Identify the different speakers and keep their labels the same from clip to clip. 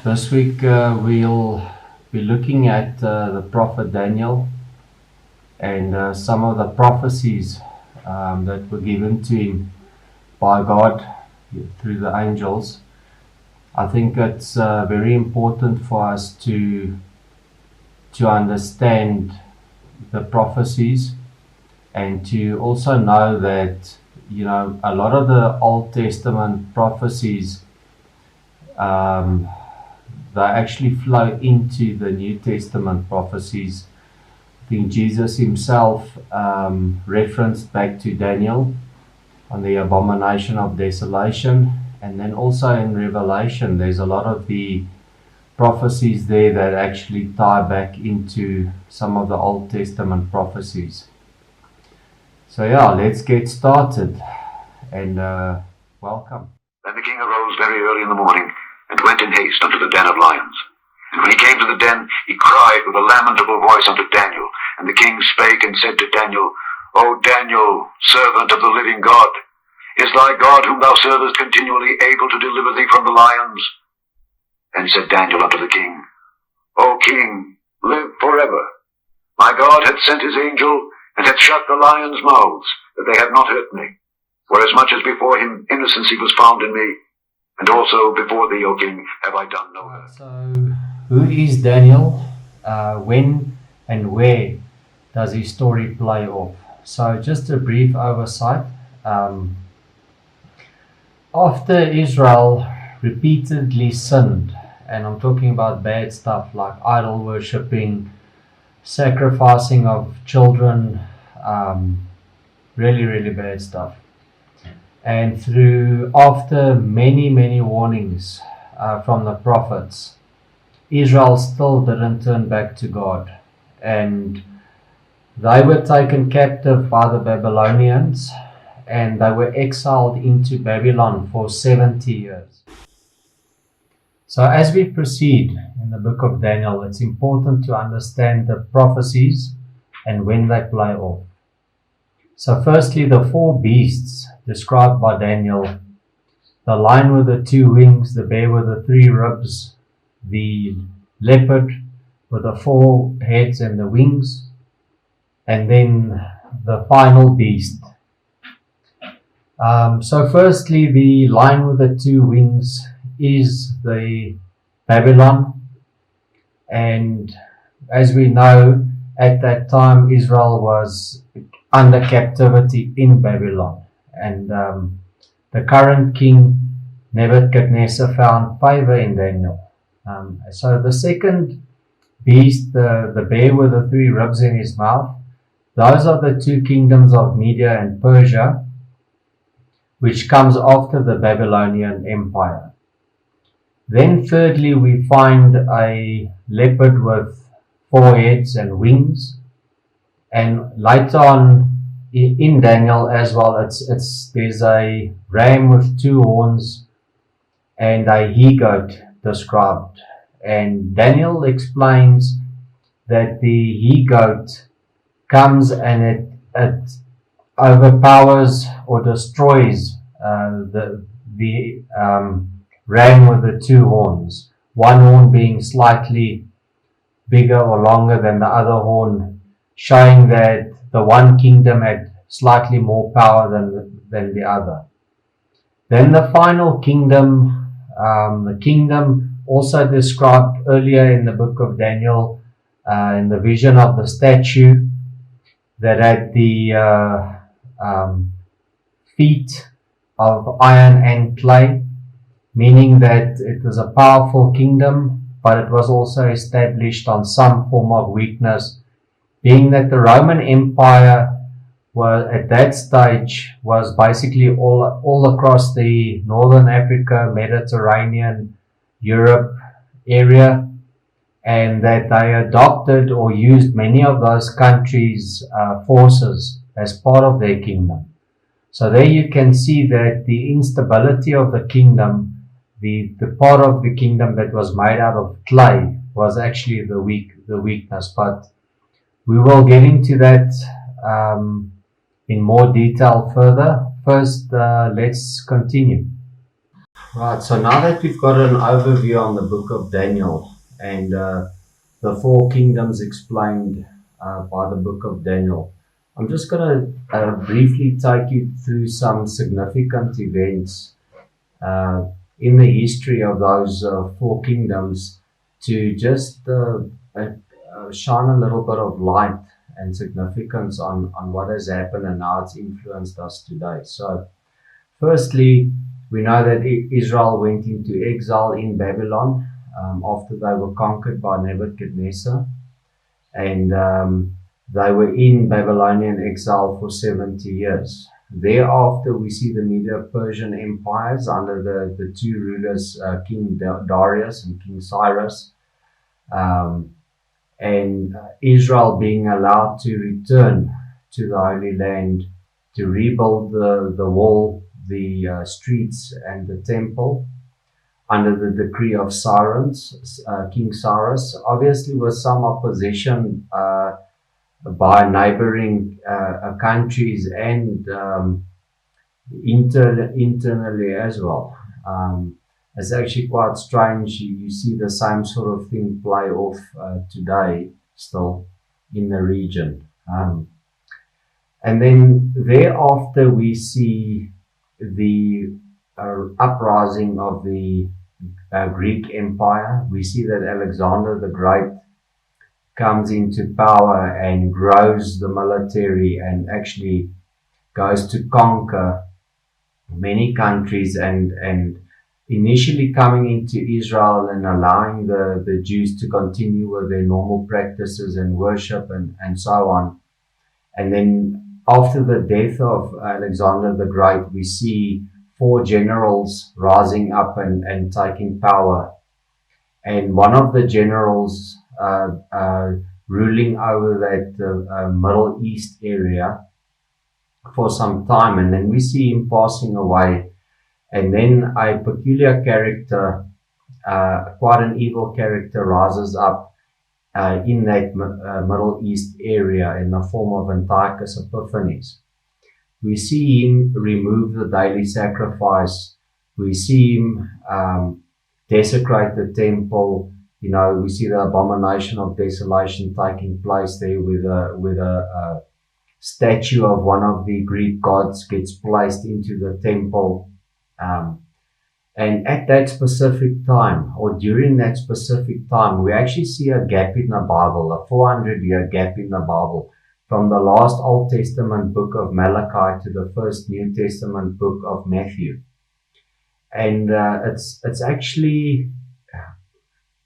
Speaker 1: This week we'll be looking at the prophet Daniel and some of the prophecies that were given to him by God through the angels. I think it's very important for us to understand the prophecies and to also know that, a lot of the Old Testament prophecies they actually flow into the New Testament prophecies. I think Jesus himself referenced back to Daniel on the abomination of desolation, and then also in Revelation there's a lot of the prophecies there that actually tie back into some of the Old Testament prophecies. So let's get started and welcome.
Speaker 2: Then the king arose very early in the morning and went in haste unto the den of lions. And when he came to the den, he cried with a lamentable voice unto Daniel. And the king spake and said to Daniel, O Daniel, servant of the living God, is thy God whom thou servest continually able to deliver thee from the lions? Then said Daniel unto the king, O king, live forever. My God hath sent his angel, and hath shut the lions' mouths, that they have not hurt me. Forasmuch as before him innocency was found in me, and also before thee, O king, have I done no hurt.
Speaker 1: So, who is Daniel? When and where does his story play off? So, just a brief oversight. After Israel repeatedly sinned, and I'm talking about bad stuff like idol worshipping, sacrificing of children, really, really bad stuff. And after many warnings from the prophets, Israel still didn't turn back to God. And they were taken captive by the Babylonians, and they were exiled into Babylon for 70 years. So as we proceed in the book of Daniel, it's important to understand the prophecies and when they play off. So firstly, the four beasts described by Daniel: the lion with the two wings, the bear with the three ribs, the leopard with the four heads and the wings, and then the final beast. So firstly, the lion with the two wings is the Babylon, and as we know, at that time Israel was under captivity in Babylon, and the current king Nebuchadnezzar found favor in Daniel. So the second beast, the bear with the three ribs in his mouth, those are the two kingdoms of Media and Persia, which comes after the Babylonian Empire. Then thirdly, we find a leopard with four heads and wings, and later on in Daniel as well, there's a ram with two horns and a he-goat described. And Daniel explains that the he-goat comes and it overpowers or destroys the ram with the two horns, one horn being slightly bigger or longer than the other horn, showing that the one kingdom had slightly more power than the other. Then the final kingdom, the kingdom also described earlier in the book of Daniel, in the vision of the statue that had the feet of iron and clay, meaning that it was a powerful kingdom, but it was also established on some form of weakness, being that the Roman Empire at that stage was basically all across the Northern Africa, Mediterranean, Europe area, and that they adopted or used many of those countries' forces as part of their kingdom. So there you can see that the instability of the kingdom, the part of the kingdom that was made out of clay, was actually the weakness. But we will get into that in more detail further. First, let's continue. Right, so now that we've got an overview on the book of Daniel and the four kingdoms explained by the book of Daniel, I'm just going to briefly take you through some significant events uh, in the history of those four kingdoms to just shine a little bit of light and significance on what has happened and how it's influenced us today. So, firstly, we know that Israel went into exile in Babylon after they were conquered by Nebuchadnezzar, and they were in Babylonian exile for 70 years. Thereafter, we see the Medo-Persian empires under the two rulers, King Darius and King Cyrus, um, and Israel being allowed to return to the Holy Land to rebuild the wall, the streets, and the temple under the decree of King Cyrus, obviously with some opposition by neighboring countries and internally as well. It's actually quite strange. You see the same sort of thing play off today still in the region. And then thereafter, we see the uprising of the Greek Empire. We see that Alexander the Great comes into power and grows the military and actually goes to conquer many countries and initially coming into Israel and allowing the Jews to continue with their normal practices and worship and so on. And then after the death of Alexander the Great, we see four generals rising up and taking power. And one of the generals ruling over that Middle East area for some time. And then we see him passing away. And then a peculiar character, quite an evil character, rises up in that Middle East area in the form of Antiochus Epiphanes. We see him remove the daily sacrifice. We see him desecrate the temple. You know, we see the abomination of desolation taking place there with a statue of one of the Greek gods gets placed into the temple. And at that specific time, or during that specific time, we actually see a gap in the Bible, a 400-year gap in the Bible, from the last Old Testament book of Malachi to the first New Testament book of Matthew. And it's actually,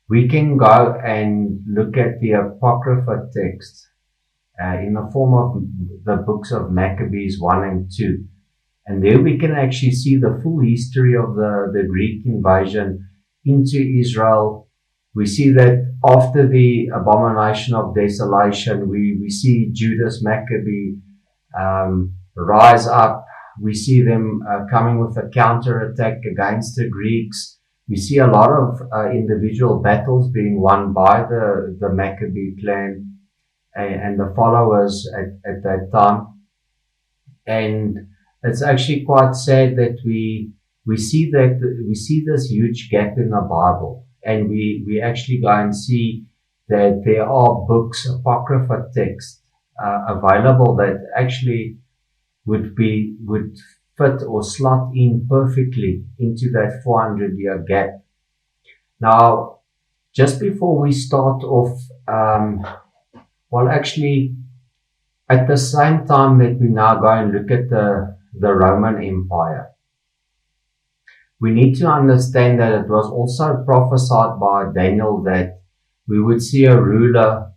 Speaker 1: we can go and look at the Apocrypha text in the form of the books of Maccabees 1 and 2. And there we can actually see the full history of the Greek invasion into Israel. We see that after the abomination of desolation, we see Judas Maccabee rise up. We see them coming with a counterattack against the Greeks. We see a lot of individual battles being won by the Maccabee clan and the followers at that time. And it's actually quite sad that we see this huge gap in the Bible, and we actually go and see that there are books, apocrypha texts available that actually would fit or slot in perfectly into that 400-year gap. Now, just before we start off, actually, at the same time that we now go and look at the Roman Empire, we need to understand that it was also prophesied by Daniel that we would see a ruler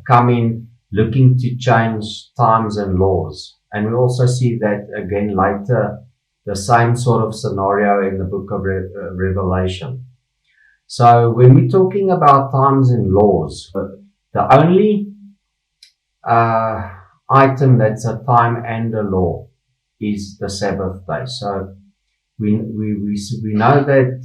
Speaker 1: coming looking to change times and laws. And we also see that again later, the same sort of scenario in the book of Revelation. So when we're talking about times and laws, the only item that's a time and a law is the Sabbath day. So we know that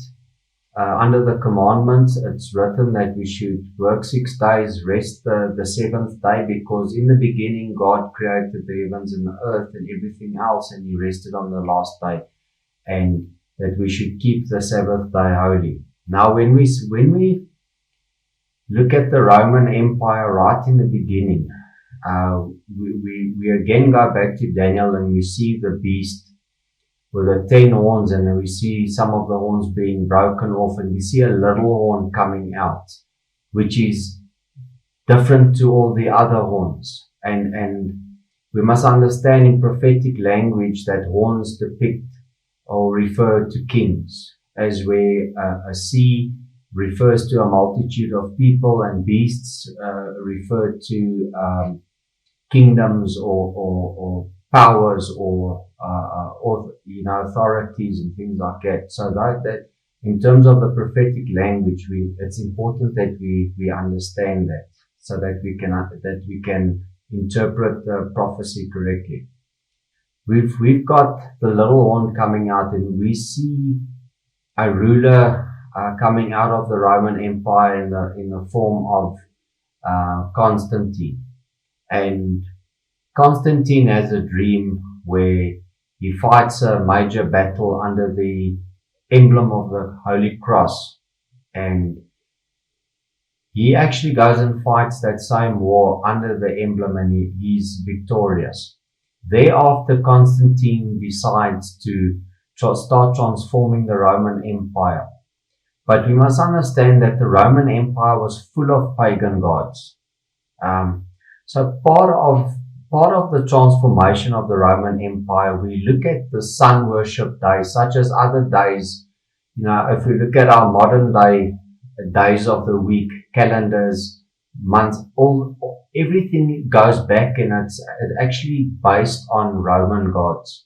Speaker 1: under the commandments, it's written that we should work 6 days, rest the seventh day, because in the beginning God created the heavens and the earth and everything else, and He rested on the last day. And that we should keep the Sabbath day holy. Now, when we look at the Roman Empire right in the beginning, we again go back to Daniel and we see the beast with the 10 horns, and then we see some of the horns being broken off, and we see a little horn coming out, which is different to all the other horns. And we must understand in prophetic language that horns depict or refer to kings, as where a sea refers to a multitude of people and beasts refer to kingdoms or powers or authorities and things like that. So that in terms of the prophetic language, it's important that we understand that, so that we can interpret the prophecy correctly. We've got the little horn coming out, and we see a ruler coming out of the Roman Empire in the form of Constantine. And Constantine has a dream where he fights a major battle under the emblem of the Holy Cross, and he actually goes and fights that same war under the emblem, and he's victorious. Thereafter, Constantine decides to start transforming the Roman Empire. But we must understand that the Roman Empire was full of pagan gods. So part of the transformation of the Roman Empire, we look at the sun worship days, such as other days. If we look at our modern day days of the week, calendars, months, everything goes back, and it's actually based on Roman gods.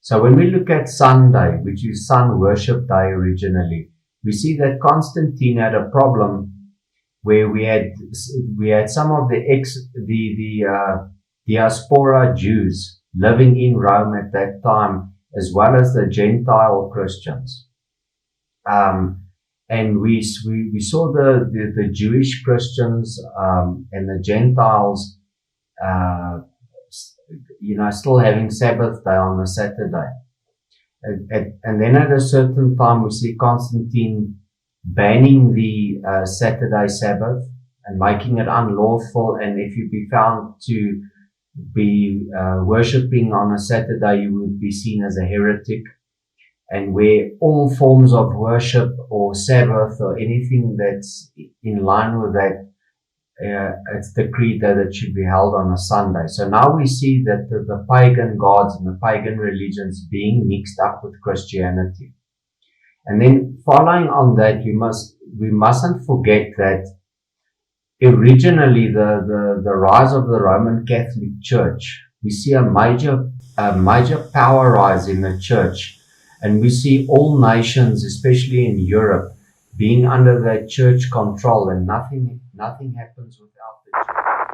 Speaker 1: So when we look at Sunday, which is sun worship day originally, we see that Constantine had a problem where we had some of the diaspora Jews living in Rome at that time, as well as the Gentile Christians. And we saw the Jewish Christians and the Gentiles, still having Sabbath day on a Saturday. And then at a certain time, we see Constantine banning the Saturday Sabbath and making it unlawful. And if you be found to be worshipping on a Saturday, you would be seen as a heretic. And where all forms of worship or Sabbath or anything that's in line with that, it's decreed that it should be held on a Sunday. So now we see that the pagan gods and the pagan religions being mixed up with Christianity. And then following on that, we mustn't forget that originally the rise of the Roman Catholic Church, we see a major power rise in the church. And we see all nations, especially in Europe, being under that church control, and nothing happens without the church.